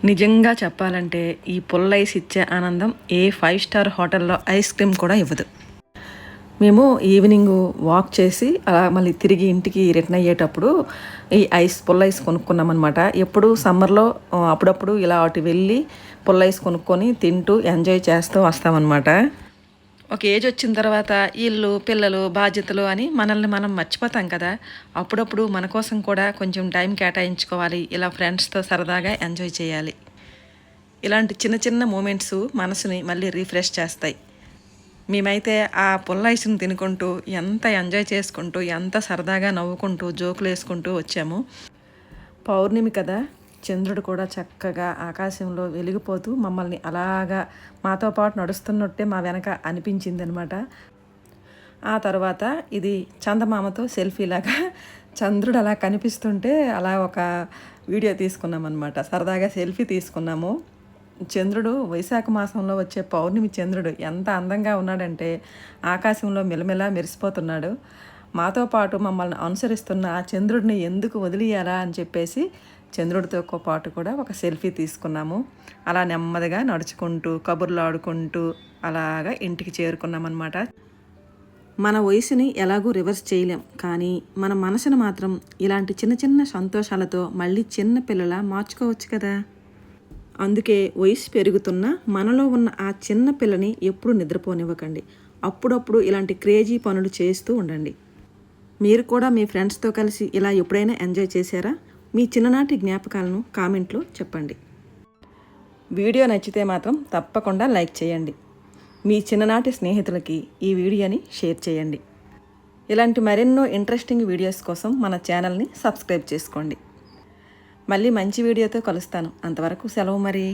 నిజంగా చెప్పాలంటే ఈ పుల్ల ఐస్ ఇచ్చే ఆనందం ఏ 5 స్టార్ హోటల్లో ఐస్ క్రీమ్ కూడా ఇవ్వదు. మేము ఈవినింగ్ వాక్ చేసి అలా మళ్ళీ తిరిగి ఇంటికి రిటర్న్ అయ్యేటప్పుడు ఈ పుల్ల ఐస్ కొనుక్కున్నామన్నమాట. ఎప్పుడు సమ్మర్లో అప్పుడప్పుడు ఇలా అటు వెళ్ళి పుల్ల ఐస్ కొనుక్కొని తింటూ ఎంజాయ్ చేస్తూ వస్తామన్నమాట. ఒక ఏజ్ వచ్చిన తర్వాత ఇల్లు పిల్లలు బాధ్యతలు అని మనల్ని మనం మర్చిపోతాం కదా. అప్పుడప్పుడు మన కోసం కూడా కొంచెం టైం కేటాయించుకోవాలి, ఇలా ఫ్రెండ్స్తో సరదాగా ఎంజాయ్ చేయాలి. ఇలాంటి చిన్న చిన్న మూమెంట్స్ మనసుని మళ్ళీ రీఫ్రెష్ చేస్తాయి. మేమైతే ఆ పుల్ల ఐస్ని తినుకుంటూ ఎంత ఎంజాయ్ చేసుకుంటూ ఎంత సరదాగా నవ్వుకుంటూ జోకులు వేసుకుంటూ వచ్చాము. పౌర్ణమి కదా, చంద్రుడు కూడా చక్కగా ఆకాశంలో వెలిగిపోతూ మమ్మల్ని అలాగా మాతో పాటు నడుస్తున్నట్టే మా వెనక అనిపించింది అనమాట. ఆ తర్వాత ఇది చందమామతో సెల్ఫీలాగా చంద్రుడు అలా కనిపిస్తుంటే అలా ఒక వీడియో తీసుకున్నామన్నమాట. సరదాగా సెల్ఫీ తీసుకున్నాము. చంద్రుడు వైశాఖ మాసంలో వచ్చే పౌర్ణమి చంద్రుడు ఎంత అందంగా ఉన్నాడంటే ఆకాశంలో మెలమెలా మెరిసిపోతున్నాడు. మాతో పాటు మమ్మల్ని అనుసరిస్తున్న ఆ చంద్రుడిని ఎందుకు వదిలియాలా అని చెప్పేసి చంద్రుడితో పాటు కూడా ఒక సెల్ఫీ తీసుకున్నాము. అలా నెమ్మదిగా నడుచుకుంటూ కబుర్లు ఆడుకుంటూ అలాగా ఇంటికి చేరుకున్నామన్నమాట. మన వయసుని ఎలాగూ రివర్స్ చేయలేం, కానీ మన మనసును మాత్రం ఇలాంటి చిన్న చిన్న సంతోషాలతో మళ్ళీ చిన్న పిల్లలా మార్చుకోవచ్చు కదా. అందుకే వయసు పెరుగుతున్న మనలో ఉన్న ఆ చిన్న పిల్లని ఎప్పుడు నిద్రపోనివ్వకండి. అప్పుడప్పుడు ఇలాంటి క్రేజీ పనులు చేస్తూ ఉండండి. మీరు కూడా మీ ఫ్రెండ్స్తో కలిసి ఇలా ఎప్పుడైనా ఎంజాయ్ చేశారా? మీ చిన్ననాటి జ్ఞాపకాలను కామెంట్లో చెప్పండి. వీడియో నచ్చితే మాత్రం తప్పకుండా లైక్ చేయండి. మీ చిన్ననాటి స్నేహితులకి ఈ వీడియోని షేర్ చేయండి. ఇలాంటి మరెన్నో ఇంట్రెస్టింగ్ వీడియోస్ కోసం మన ఛానల్ని సబ్స్క్రైబ్ చేసుకోండి. మళ్ళీ మంచి వీడియోతో కలుస్తాను. అంతవరకు సెలవు మరి.